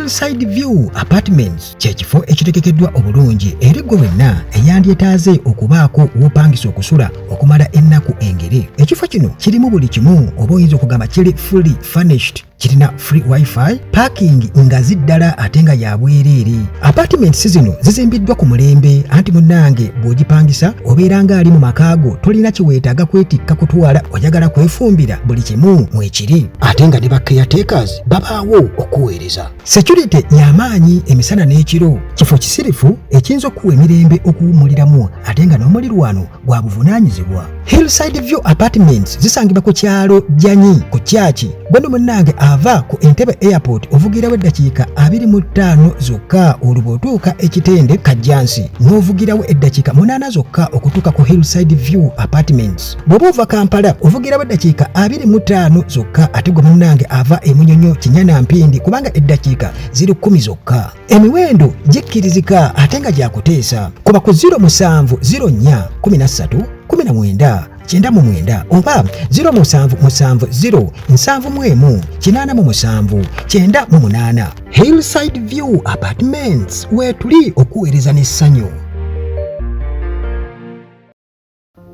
Hillside View Apartments kyekifo ekitegekeddwa obulungi eri gwe wenna eyandyetaaze okubaako w'opangisa okusula okumala ennaku engere. Ekifo kino kirimu buli kimu, oba oyinza okugamba kiri fully furnished. Kirina free wifi, parking nga ziddala ate nga ya bwereere. Apartments zino zizimbiddwa ku mulembe, anti munnange bw'ogipangisa obeera ng'ali mu makaago, tolina kiweetaaga kwetikka kutwala, oyagala kwefumbira buli kimu mwekiri. Ate nga ne ba caretakers babaawo okuweereza. Security y'amaanyi emisana n'ekiro. Kifo kisirifu ekiyinza okuwa emirembe okuwummuliramu ate nga n'omulirwano gwa buvunaanyizibwa. Hillside View Apartments zisangibwa ku kyalo Janyi ku Kyaki. Gwe munnange ava ku Entebbe Airport ovugirawo eddakiika 25 zokka oluba otuuka ekitende Kajjansi, n'ovugirawo eddakiika 8 zokka okutuuka ku Hillside View Apartments. Bw'oba ova Kampala ovugirawo eddakiika 25 zokka, ate gwe munnange ava e Munyonyo Kinyana Mpindi kubanga eddakiika ziri 10 zokka. Emiwendo gikkirizika ate nga gyakuteesa. Kuba ku 0704 13 19 99 oba 0770 71 887 98. Hillside View Apartments, wetuli okuweereza n'essanyu.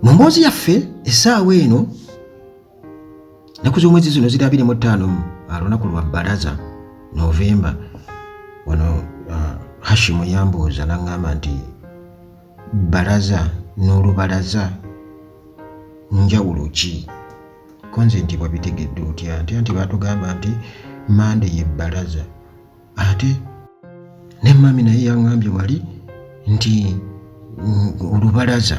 Mu mboozi yaffe essaawa eno nnaku z'omwezi zino ziri 25 olunaku lwa bbalaza Novemba. Wano Hashimu yambooza n'aŋŋamba nti bbalaza n'olubalaza njawulo ki? Konze nti bwabitegedde otya? Nti baatugamba nti Mande ye bbalaza, ate ne mami naye yaŋŋambye wali nti olubalaza,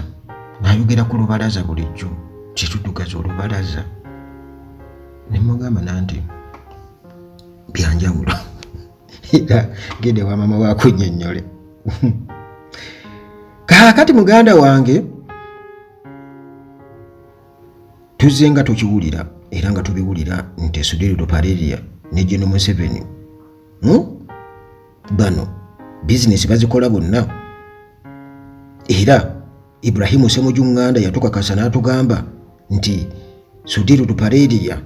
ayogera ku lubalaza bulijjo, kitudugaza olubalaza. Ne mugamba nanti byanjawulo era gende wa mama waako nnyonnyole. Kaakati muganda wange tuzze nga tukiwulira era nga tubiwulira nti Sudiru Lupareria ne General Museveni bano bizinesi bazikola bonna, era Ibrahimu Ssemujjunganda yatukakasa n'atugamba nti Sudiru Lupareria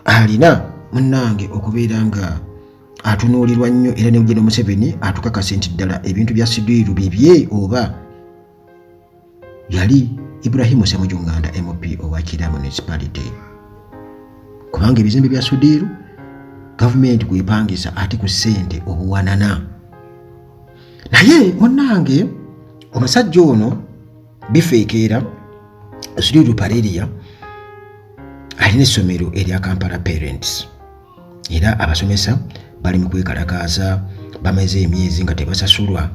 alina munnange okubeera nga atunuulirwa nnyo, era ne General Museveni atukakase nti ddala ebintu bya Sudiru bibye oba yali Ibrahimu Ssemujjunganda MP owa Kira Municipality. Kubanga ebizimbe bya Sudiru gavumenti kwepangisa ate ku ssente obuwanana. Naye munnange omusajja ono bifeekeera Sudiru Lupareria alina essomero erya Kampala Parents, era abasomesa bali mu kwekalakaasa, bamaze emyezi nga tebasasulwa.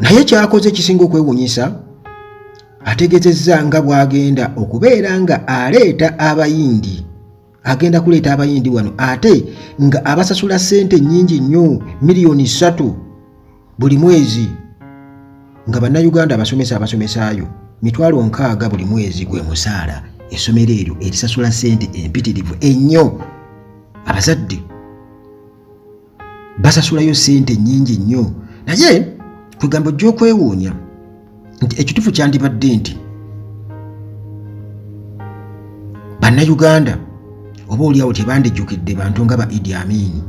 Naye kyakoze kisinga okwewuunyisa, ategezezza nga bw'agenda okubeera nga aleeta abayindi, agenda kuleeta abayindi wano ate nga abasasula ssente nnyingi nnyo, miliyoni 3 buli mwezi, nga bannayuganda abasomesaayo 60,000 buli mwezi gwe musaala. Essomero eryo erisasula ssente empitirivu ennyo, abazadde basasulayo ssente nnyingi nnyo. Naye kwegambo gy'okwewuunya nti ekituufu kyandibadde nti bannayuganda oba oliawo tebandijjukidde bantu nga ba Idi Amin,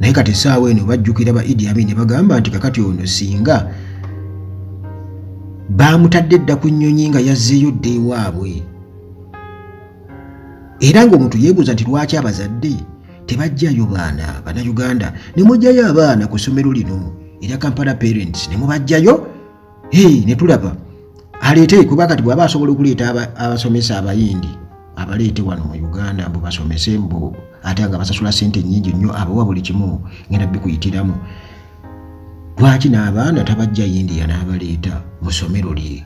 naye kati essaawa eno bajjukira ba Idi Amin ne bagamba nti kakati ono singa baamutadde dda ku nnyonyi nga yazzeeyo dda ewaabwe, era ng'omuntu yeebuuza nti lwaki abazadde tebajjayo baana bannayuganda ne mujjayo abaana ku ssomero lino erya Kampala Parents ne mubajjayo ne tulaba aleete, kuba kati bw'aba asobola okuleeta abasomesa abayindi abaleete wano mu Uganda mbu basomese mbu ate nga basasula ssente nnyingi nnyo, abawa buli kimu ngenda bikuyitiramu. Lwaki n'abaana tabajja India n'abaleeta mu ssomero lye?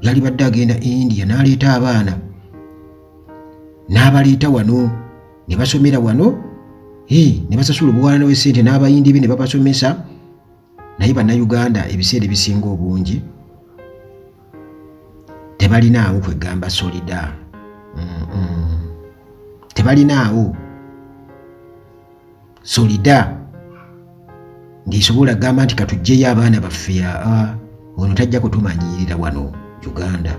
Yali badde agenda India n'aleeta abaana n'abaleeta wano ne basomera wano, ne basasula obuwanana bw'essente n'abayindi be ne babasomesa. Naye bannayuganda ebiseera ebisinga obungi tebalinaawo kwegamba solida, tebalinaawo solida ng'esobola gamba nti katugjeyo abaana baffe, ono tajja kutumanyirira wano Uganda.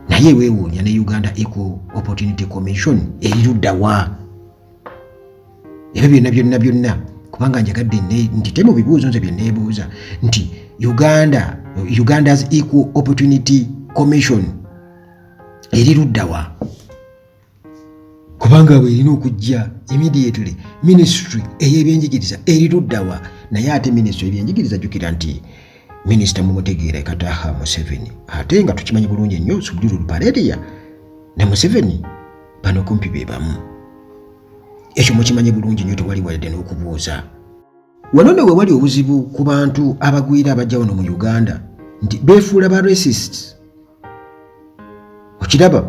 Naye weewuunya ne Uganda Equal Opportunity Commission erirudda wa? ebyo byonna kubanga njagadde nti temu bibuuzo nze bye neebuuza nti Uganda's Equal Opportunity Commission eri luddawa? Kubanga bw'erina okujja immediately ministry ey'ebyenjigiriza eri luddawa? Naye ate ministry y'ebyenjigiriza jjukira nti minisita Mumutegeera Kataha Museveni, ate nga tukimanyi bulungi nnyo Suldilu Lupareria ne Museveni bano kumpi be bamu. Ekyo mukimanyi bulungi nnyo, tewali wadde n'okubuuza. Wano ne wewali obuzibu ku bantu abagwira abajja wano mu Uganda nti beefuula ba racists. Okiraba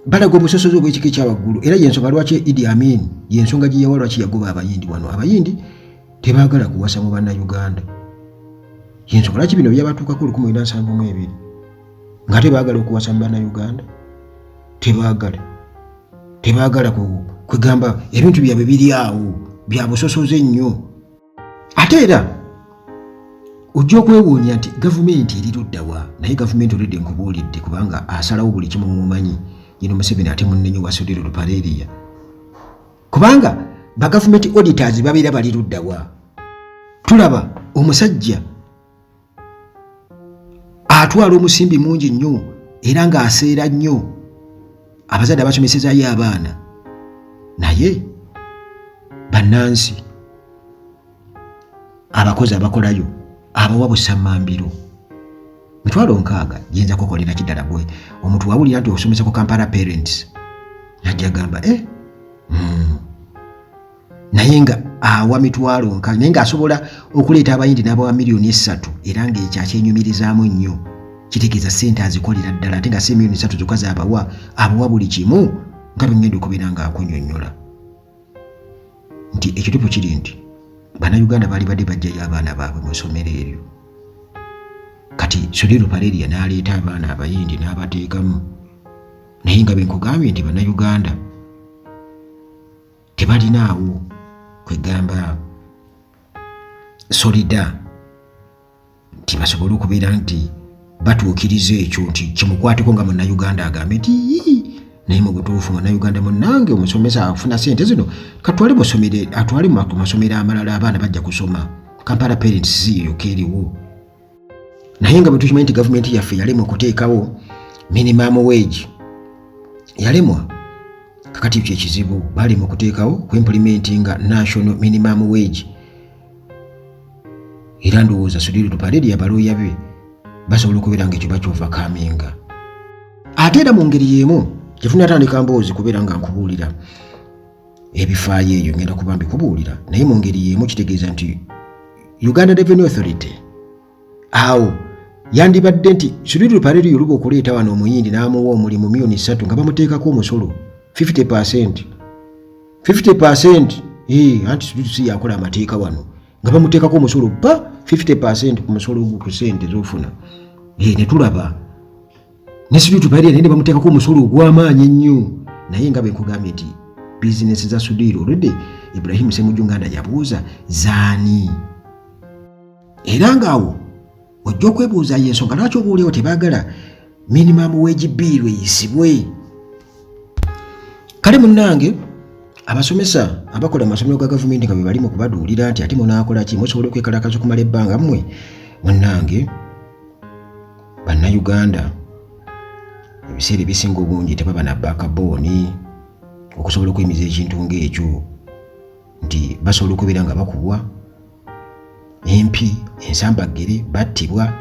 balaga obusosozi obw'ekika ekyawaggulu, era yensonga lwaki Idi Amin yensonga gye yawa lwaki yagoba abayindi wano. Abayindi tebaagala kuwasa mu bannayuganda, yensonga lwaki bino byabatuukako 1972 nga tebaagala okuwasa mu bannayuganda. Tebaagala kwegamba ebintu byabwe biri awo bya busosoze ennyo. Ate era ojja okwewuunya nti gavumenti eri luddawa? Naye gavumenti olidde nkubuulidde, kubanga asalawo buli kimu mumumanyi. Yino Museveni ate munnenyi wa Suldilu Lupareria, kubanga bagavumenti auditors babeera bali luddawa? Tulaba omusajja atwala omusimbi mungi nnyo era ng'aseera nnyo abazadde abasomesezaayo abaana, naye bannansi abakozi abakolayo abawa busammambiro 60,000 gyenza kukolera kiddala gwe omuntu wawulira nti osomesa ku Kampala Parents najja gamba naye nga awa 60,000 naye ng'asobola okuleeta abayindi n'abawa miliyoni 3 era ng'ekyo akyenyumirizaamu nnyo. Kitegeeza ssente azikolera ddala ate nga si miliyoni 3 zokka abawa buli kimu nga bengenda okubeera nga akunnyonnyola nti ekituufu kiri nti Bannayuganda baali badde bajjayo abaana baabwe mu ssomero eryo. Kati Suldilu Lupareria n'aleeta abaana abayindi n'abateekamu, naye nga benkugambye nti Bannayuganda tebalinaawo kwegamba solida nti basobole okubeera nti batuukiriza ekyo nti kimukwateko nga Munnayuganda agambe nti naye mu butuufu Munnayuganda munnange omusomesa afuna ssente zino katwale atwale mu masomero amalala abaana bajja kusoma. Kampala Parents si eyo keeriwo. Naye nga bwe tukimanyi nti gavumenti yaffe yalemwa okuteekawo minimum wage, yalemwa kakati ekyo ekizibu balemwa okuteekawo ku implementinga national minimum wage, era ndowooza Suldilu Lupareria abalooya be basobola okubeera nga ekyo bakyovakaminga. Ate era mu ngeri y'emu kyefuna atandika mboozi kubeera nga nkubuulira ebifaayo eyo ngenda kuba mbikubuulira, naye mu ngeri y'emu kitegeeza nti Uganda Revenue Authority awo yandibadde nti Suldilu Lupareria oluba okuleeta wano omuyindi n'amuwa omulimu miliyoni 3 nga bamuteekako omusolo 50%. Anti Suldilu si yakola amateeka wano nga bamuteekako omusolo 50% ku musolo ku ssente z'ofuna. Ne tulaba ne Suldilu Lupareria naye bamuteekako omusolo ogw'amaanyi ennyo, naye nga benkugambye nti bizinesi za Suldilu olwedde Ibrahim Ssemujju Nganda yabuuza zaani, era ng'awo ojja okwebuuza y'ensonga lwaki obuuliwo tebaagala minimum wage bill eyisibwe. Kale munnange abasomesa abakola amasomero ga gavumenti nga bwe bali mu kubaduulira nti ate munaakola ki musobole okwekalakaza okumala ebbanga mmwe. Munnange Bannayuganda ebiseera ebisinga obungi tebaba na backbone okusobola okuyimiza ekintu ng'ekyo nti basobola okubeera nga bakubwa empi ensambagere battibwa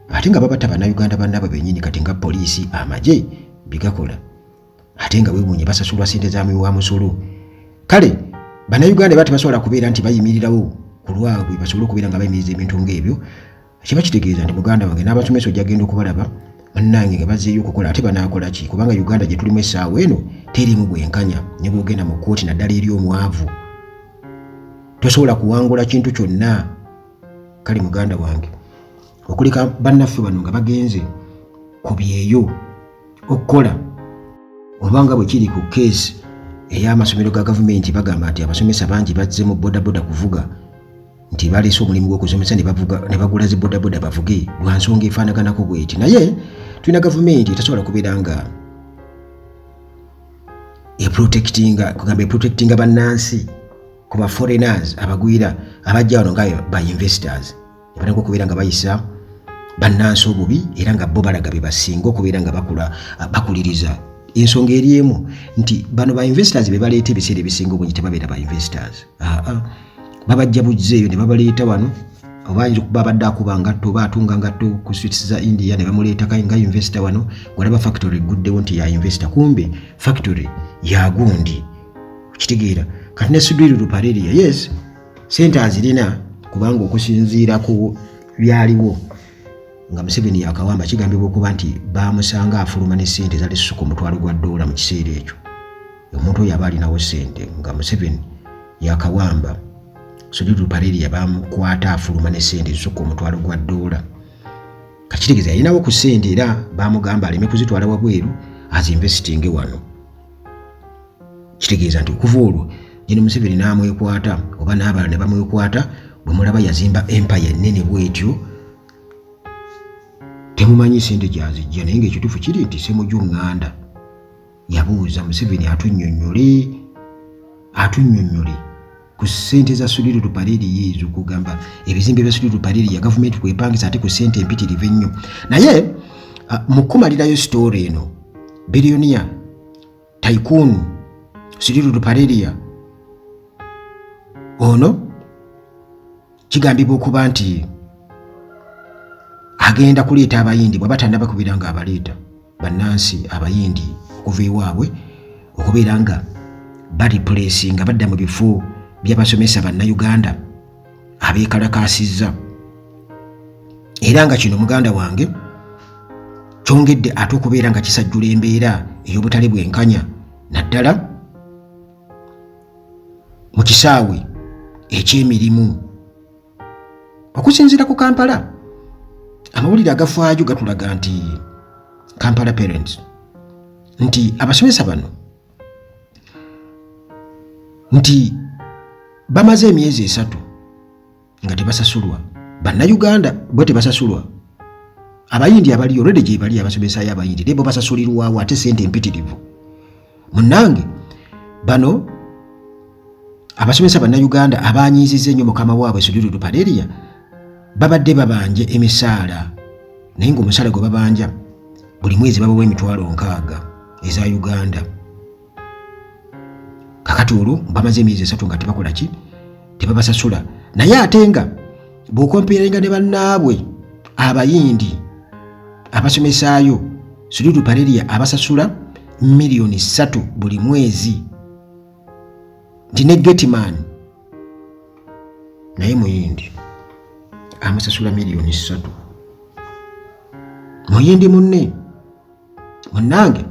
ate nga babatta Bannayuganda bannaabwe bennyini kati nga poliisi amagye bigakola ate nga weewuunye basasulwa ssente za musolo. Kale Bannayuganda bati basobola kubeera nti bayimirirawo ku lwabwe basobole okubeera nga bayimiriza ebintu ng'ebyo. Kiba kitegeeza nti muganda wange n'abasomesa ojja genda okubalaba bannange nga bazzeeyo okukola ate banaakola ki, kubanga Uganda gye tulimu essaawa eno teriimu bwenkanya. Ne bw'ogenda mu kkooti naddala eri omwavu tosobola kuwangula kintu kyonna. Kale muganda wange okuleka bannaffe bano nga bagenze ku byeyo okukola obanga bwe kiri ku keesi ey'amasomero ga gavumenti bagamba nti abasomesa bangi bazze mu bodaboda kuvuga nti baleese omulimu gw'okusomesa ne bagula zi bodaboda bavuge lwa nsonga efaanaganako bweti. Naye tulina gavumenti etasobola kubeera nga eprotectinga bannansi kuba foreigners abagwira abajja wano nga ba investors batandika okubeera nga bayisa bannansi obubi era nga bo balaga be basinga okubeera nga bakuliriza ensonga eri emu nti bano ba investors be baleeta ebiseera ebisinga obungi tebabeera ba investors babajja bujjeeyo ne babaleeta wano obayinza okuba badde akuba ngatto oba atunga ngatto ku streets za India ne bamuleeta nga investor wano ng'olaba factory eguddewo nti ya investor kumbe factory ya gundi kitegeera kati ne Sudiri Ruparelia yes sente azirina kubanga okusinziira ku byaliwo nga Museveni yakawamba kigambibwa okuba nti bamusanga afuluma ne sente zali suku $1,000 mu kiseera ekyo omuntu oyo aba alinawo sente nga Museveni yakawamba Sudiri Ruparelia bamukwata afuluma ne sente suku $1,000 kakitegeeza yalinawo ku sente era bamugamba aleme kuzitwala wabweru azinvestinge wano kitegeeza nti okuva olwo Jene Museveni n'amwekwata oba n'abalala ne bamwekwata bwe mulaba yazimba empire ennene bwetyo temumanyi sente gyazijja naye ng'ekituufu kiri nti Ssemujju Nganda yabuuza Museveni atunnyonnyole ku ssente za Sudiri Ruparelia ezo kugamba ebizimbe bya Sudiri Ruparelia gavumenti kwepangisa ate ku ssente empitirivu ennyo naye mu kumalirayo story eno billionaire tycoon Sudiri Ruparelia ono kigambibwa okuba nti agenda kuleeta abayindi bw'aba tannabakubira nga abaleeta bannansi abayindi okuva ewaabwe okubeera nga bariplacing nga badda mu bifo by'abasomesa bannayuganda abeekalakaasizza era nga kino muganda wange kyongedde ate okubeera nga kisajjula embeera ey'obutale bwenkanya naddala mu kisaawe eky'emirimu okusinziira ku Kampala amawulire agafaayo gatulaga nti Kampala parents nti abasomesa bano nti bamaze emyezi 3 nga tebasasulwa bannayuganda bwe tebasasulwa abayindi abali already gye bali abasomesayo abayindi nebo basasulirwawo ate sente empitirivu munnange bano abasomesa bannayuganda abanyiizizza ennyo mukama waabwe Sudiri Ruparelia babadde babanja emisaala naye ng'omusaala gwe babanja buli mwezi babawa $60,000 eza Uganda kakati olwo bamaze emyezi 3 nga tebakola ki tebabasasula naye ate nga bw'okompeeringa ne bannaabwe abayindi abasomesaayo Sudiri Ruparelia abasasula $3,000,000 buli mwezi nti ne Getman naye muyindi amusasula $3,000,000 muyindi munnange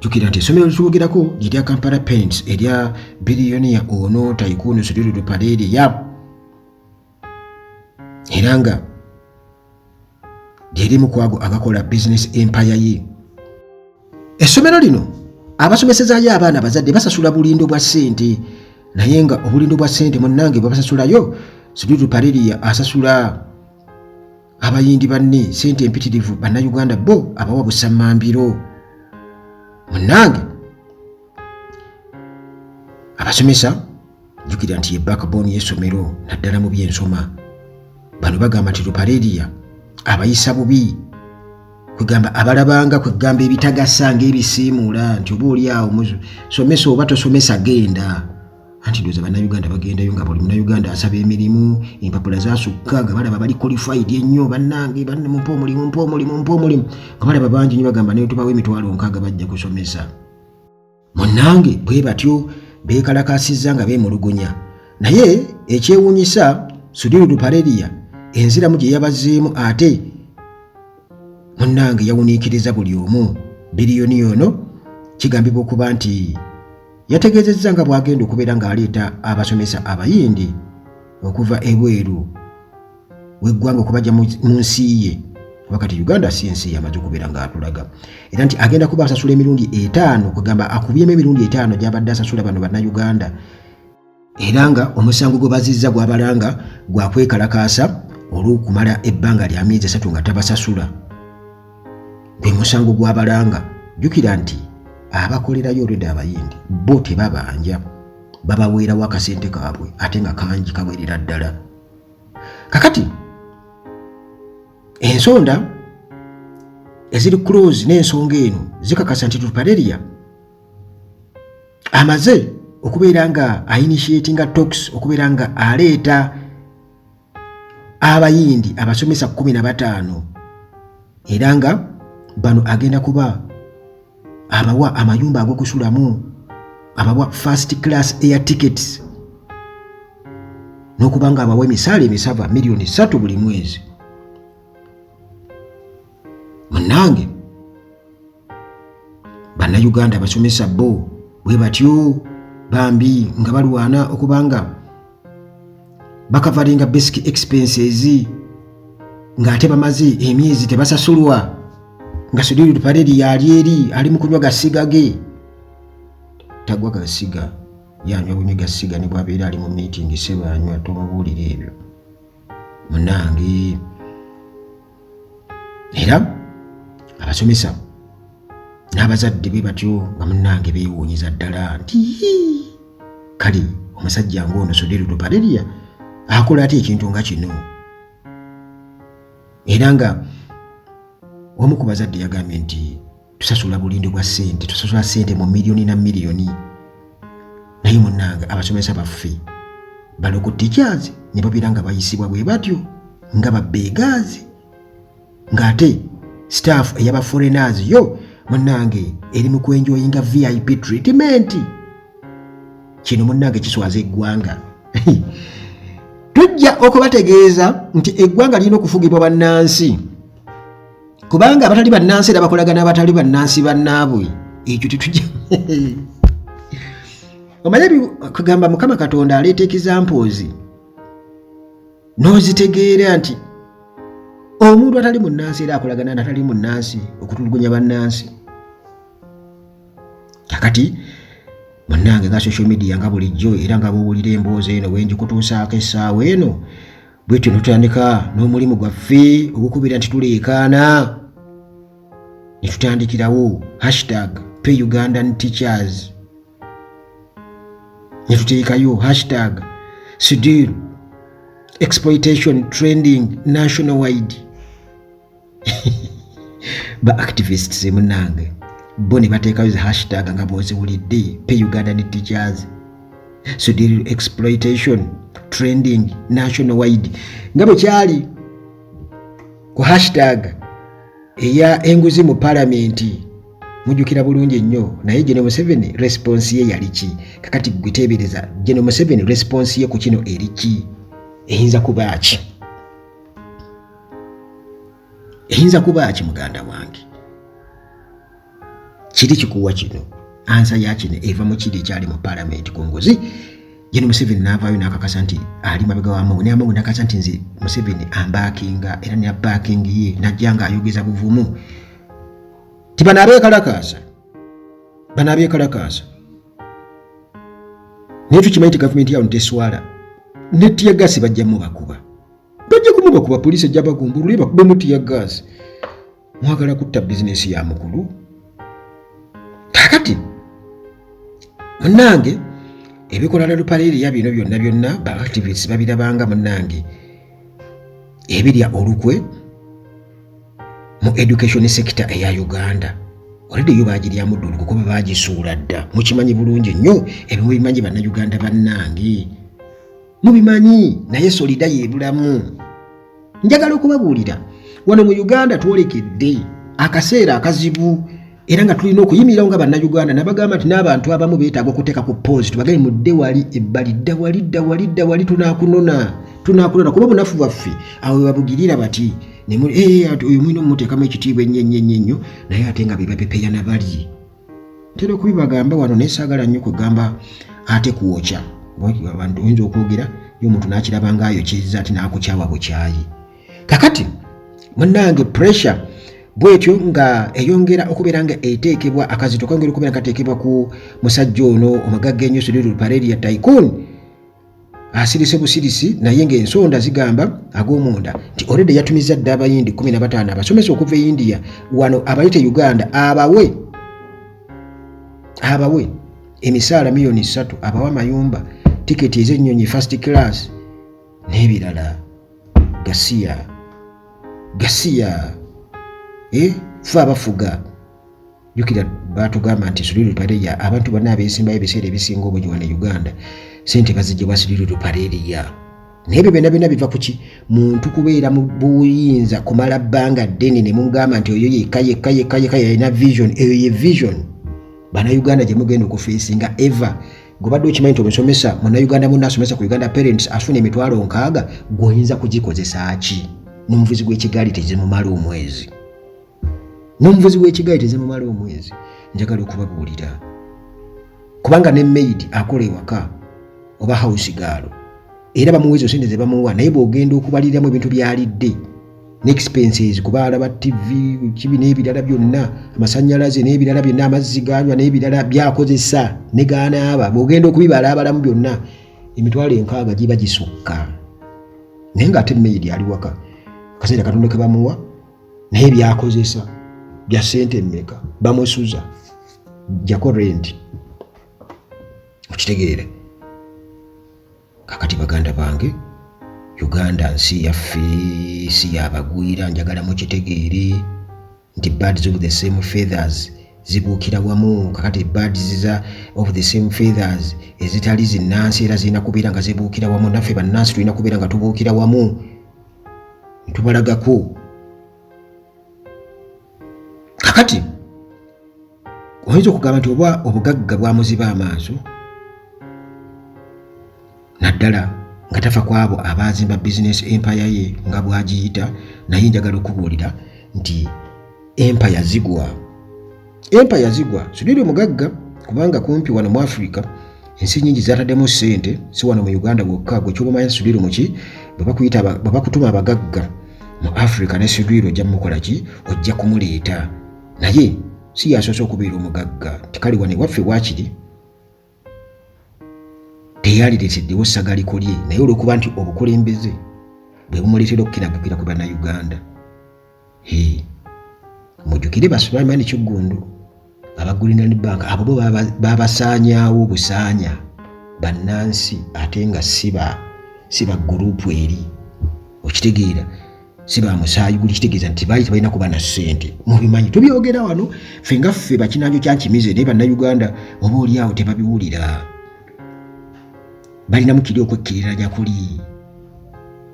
jukira nti essomero lituwogerako lirya Kampala Parents erya billionaire ono tycoon Sudiri Ruparelia era nga lyerimu kwago agakola business empire ye essomero lino abasomesezaayo abaana abazadde basasula bulindo bwa ssente naye nga obulindo bwa ssente munnange bwabasasulayo Sudiri Ruparelia asasula abayindi banne ssente empitirivu bannayuganda bo abawa busammambiro munnange abasomesa jukira nti ye backbone y'essomero naddala mu byensoma bano bagamba nti Ruparelia abayisa bubi kwegamba abalabanga kwegamba ebitagasa ng'ebisiimuula nti oba oli awo somesa oba tosomesa genda anti ndoza bannayuganda bagendayo nga buli munnayuganda asaba emirimu empapula zasukka nga balaba bali qualified ennyo bannange mumpa omulimu nga balaba bangi nnyo bagamba naye tubawo $60,000 bajja kusomesa munnange bwe batyo beekalakaasizza nga beemulugunya naye ekyewuunyisa Sudiri Ruparelia enziramu gye yabazeemu ate munnange yawuniikiriza buli omu biliyoni ono kigambibwa okuba nti yategeezezza nga bw'agenda okubeera ng'aleeta abasomesa abayindi okuva ebweru w'eggwanga okubajja mu nsi ye wakati Uganda si nsi yamaze okubeera ng'atulaga era nti agenda kuba asasula emirundi 5 kugamba akubyemu emirundi 5 gy'abadde asasula bano bannayuganda era nga omusango gwe bazizza gwabalanga gwakwekalakaasa olw'okumala ebbanga lya myezi 3 nga tabasasula gwe musango gwabalanga jukira nti abakolerayo olwedde abayindi bo tebabanja babaweerawo akasente kaabwe ate nga kangi kawerera ddala. Kakati ensonda eziri close n'ensonga eno zikakasa nti Tupaleria amaze okubeera nga initiatinga talks okubeera nga aleeta abayindi abasomesa 15 era nga bano agenda kuba abawa amayumba ag'okusulamu, abawa first class air tickets n'okubanga abawa emisaala emisava miliyoni 3 buli mwezi. Munnange bannayuganda abasomesa bo bwe batyo bambi nga balwana okubanga bakavalinga basic expenses nga ate bamaze emyezi tebasasulwa nga Sudiri Tupaleria ali mu kunywa gasiga ge. Tagwa gasiga yanywa bunywa gasiga ne bwabeera ali mu meeting sebanywa tumubuulira ebyo munnange. Era abasomesa n'abazadde be batyo nga munnange beewuunyiza ddala nti kale omusajja ng'ono Sudiri Tupaleria akola ate ekintu nga kino. Era nga omu ku bazadde yagambye nti tusasula bulindi bwa ssente, tusasula ssente mu miliyoni na miliyoni. Naye munnange abasomesa baffe baloko teachers ne babeera nga bayisibwa bwe batyo nga babbeegaazi, ng'ate staff ey'aba foreigners yo munnange eri mu kwenjoyinga VIP treatment. Kino munnange kiswaza eggwanga. Tujja okubategeeza nti eggwanga lirina okufugibwa bannansi, kubanga abatali bannansi era bakolagana abatali bannansi bannaabwe. Ekyo tetujja omanye kugamba Mukama Katonda aleeta examples n'ozitegeera nti omuntu atali munnansi era akolagana n'atali munnansi okutulugunya bannansi. Kakati munnange nga social media nga bulijjo era nga bw'owulira emboozi eno wenjikutuusaako essaawa eno bwetyo netutandika n'omulimu gwaffe ogukubira nti tuleekaana ne tutandikirawo #PayUgandanTeachers ne tuteekayo #Sudiri exploitation trending nationwide. Ba activists munnange bo ne bateekayo hashtag nga bw'oziwulidde PayUgandanTeachers, Sudiri exploitation trending nationwide nga bwe kyali ku hashtag eya enguzi mu palamenti. Mujjukira bulungi ennyo, naye General Museveni response ye yali ki? Kakati gwiteebereza General Museveni response ye ku kino eri ki? Eyinza kuba ki? Eyinza kuba ki muganda wange? Kiri kikuwa kino? Ansa ya kino eva mu kiri ekyali mu palamenti ku nguzi. General Museveni n'avaayo n'akakasa nti ali mabega wa Amongo, ne Amongo n'akakasa nti nze Museveni ambaakinga era ne backing ye najja nga ayogeza buvumu. Banabeekalakaasa naye tukimanyi nti gavumenti yawo teswala ne tiyagasi bajja mubakuba, bajja kumubakuba. Poliisi ejja bagumbulule bakube mu tiyagasi. Mwagala kutta bizinesi ya mukulu. Kakati munnange ebikola na Tupaleria bino byonna ba activists babirabanga munnange ebirya olukwe mu education sector eya Uganda. Already yo bagiryamu ddulu kuba bagisuula dda. Mukimanyi bulungi nnyo ebimu bimanyi bannayuganda bannange mubimanyi, naye solida yeebulamu. Njagala okubabuulira wano mu Uganda twolekedde akaseera akazibu era nga tulina okuyimirirawo nga bannayuganda nabagamba nti n'abantu abamu beetaaga okuteeka ku pause tubagale mudde wali ebbali dda wali tunaakunona kuba obunafu bwaffe awo babugirira bati oyo mwina omuteekamu ekitiibwa ennyo naye ate nga bebapepeya nabali. Ntera okubibagamba wano naye saagala nnyo kugamba ate kwokya. Abantu oyinza okwogera y'omuntu n'akiraba ng'ayokyezza ati n'akukyawa bukyayi. Kakati munnange pressure bwetyo nga eyongera okubeera nga eteekebwa akazito kongera okubeera kateekebwa ku musajja ono omugagga ennyo Sudiri Tupaleria tycoon asirise busirisi, naye ng'ensonda zigamba ag'omunda nti already yatumizza dda abayindi 15 abasomesa okuva e India wano abayite Uganda abawe emisaala milioni 3 abawa amayumba tiketi ez'ennyonyi first class n'ebirala. Gasiya fe abafuga jukira batugamba nti Sululu Pareya abantu bonna abeesimbayo ebiseera ebisinga obungi wano e Uganda sente bazijja bwa Sululu Pareya. N'ebyo byonna biva ku ki? Muntu kubeera mu buyinza kumala bbanga ddene ne mugamba nti oyo yekka yalina vision. Eyo ye vision Bannayuganda gye mugenda okufeesinga eva. Gobadde okimanyi nti omusomesa Munnayuganda munno asomesa ku Uganda Parents afuna emitwalo 6 gw'oyinza kugikozesa ki? N'omuvuzi w'ekigaali tezimumala omwezi. Njagala okubabuulira kubanga ne maid akola ewaka oba house girl era bamuwezo sente ze bamuwa, naye bw'ogenda okubaliramu ebintu byalidde n'expenses kuba alaba TV kibi n'ebirala byonna amasannyalaze n'ebirala byonna amazzi ganywa n'ebirala byakozesa ne gaanaaba, bw'ogenda okubibala abalamu byonna emitwalo 6 giba gisukka. Naye ng'ate maid ali waka kaseera katonda ke bamuwa naye byakozesa bya sente mmeka bamusuza jako rent. Okitegeera kakati baganda bange Uganda nsi yaffe si yabagwira. Njagala mukitegeere nti birds of the same feathers zibuukira wamu. Kakati birds of the same feathers ezitali zinnansi era zirina kubeera nga zibuukira wamu. Naffe bannansi tulina kubeera nga tubuukira wamu ntubalagako. Kakati oyinza okugamba nti oba obugagga bwamuziba amaaso naddala nga tafa kwabo abaazimba business empire ye nga bwagiyita, naye njagala okubuulira nti empire zigwa. Sululu mugagga kubanga kumpi wano mu Africa ensi nyingi zataddemu ssente, si wano mu Uganda gwokka. Gwe kyobamanya Sululu muki bwe bakutuma abagagga mu Africa ne Sululu ojja mukola ki? Ojja kumuleeta. Naye si yasoose okubeera omugagga. Tikali wane waffe bwakiri teyalireeteddewo ssagaliko lye, naye olw'okuba nti obukulembeze bwe bumuleetera okukiragukira ku Bannayuganda. Mujjukire Basulaimani Kiggundu abagulina bank abo bo babasaanyaawo obusaanya bannansi ate nga siba gurupu eri. Okitegeera si ba musaayi guli, kitegeeza nti baali tebalina kuba na ssente. Mubimanyi tubyogera wano ffe nga ffe bakinanjo kyankimize naye Bannayuganda oba oli awo tebabiwulira. Balina mukiri okwekkiririranya kuli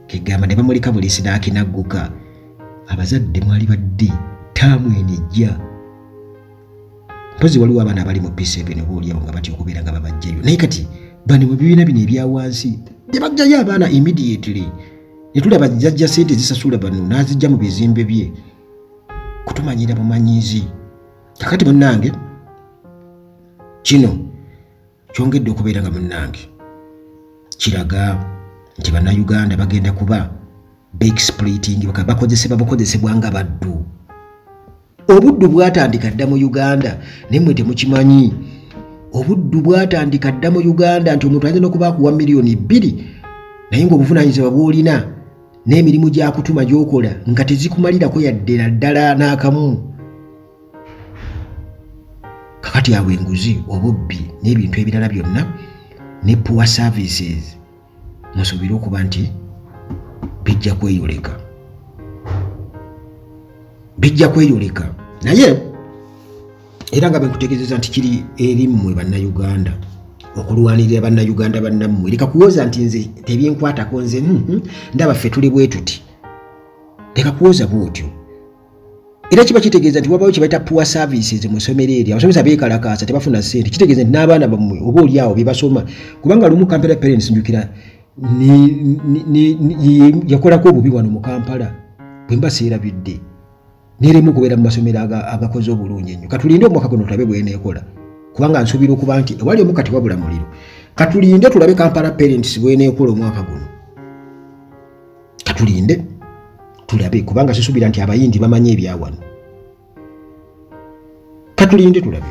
kegamba ne bamuleka bulesi n'akinagguka. Abazadde mwali badde taamu enejja. Mpozi waliwo abaana abali mu P7 oba oli awo nga batya okubeera nga babajjayo, naye kati bano mu bibiina bino ebya wansi tebajjayo abaana immediately. Ne tulaba jjajja ssente zisasula bano n'azijja mu bizimbe bye kutumanyira bumanyizi. Kakati munnange kino kyongedde okubeera nga munnange kiraga nti Bannayuganda bagenda kuba baexploiting bakozesebwa nga baddu. Obuddu bwatandika dda mu Uganda naye mmwe temukimanyi. Obuddu bwatandika dda mu Uganda nti omuntu ayinza n'okuba akuwa milioni 2 naye ng'obuvunaanyizibwa bw'olina n'emirimu gy'akutuma gy'okola nga tezikumalirako yadde naddala n'akamu. Kakati awo enguzi, obubbi n'ebintu ebirala byonna ne poor services musuubire okuba nti bijja kweyoleka. Naye era nga benkutegeezeza nti kiri eri mmwe Bannayuganda okulwanirira Bannayuganda bannammwe. Leka kuwoza nti nze tebyenkwatako, nze ndaba ffe tuli bwe tuti. Leka kuwoza bw'otyo. Era kiba kitegeeza nti wabawo kye bayita poor services mu ssomero eryo. Abasomesa beekalakaasa tebafuna ssente. Kitegeeza nti n'abaana bammwe oba oli awo bye basoma. Kubanga lumu Kampala Parents njukira yakolako obubi wano mu Kampala bwe mba seerabidde. N'eremu okubeera mu masomero agakoze obulungi ennyo. Katulinde omwaka guno tulabe bw'eneekola. Kubanga nsuubira okuba nti ewali omu kati wabula muliro. Katulinde tulabe Kampala Parents bw'eneekola omwaka guno. Katulinde tulabe kubanga sisuubira nti abayindi bamanyi ebyawano. Katulinde tulabe.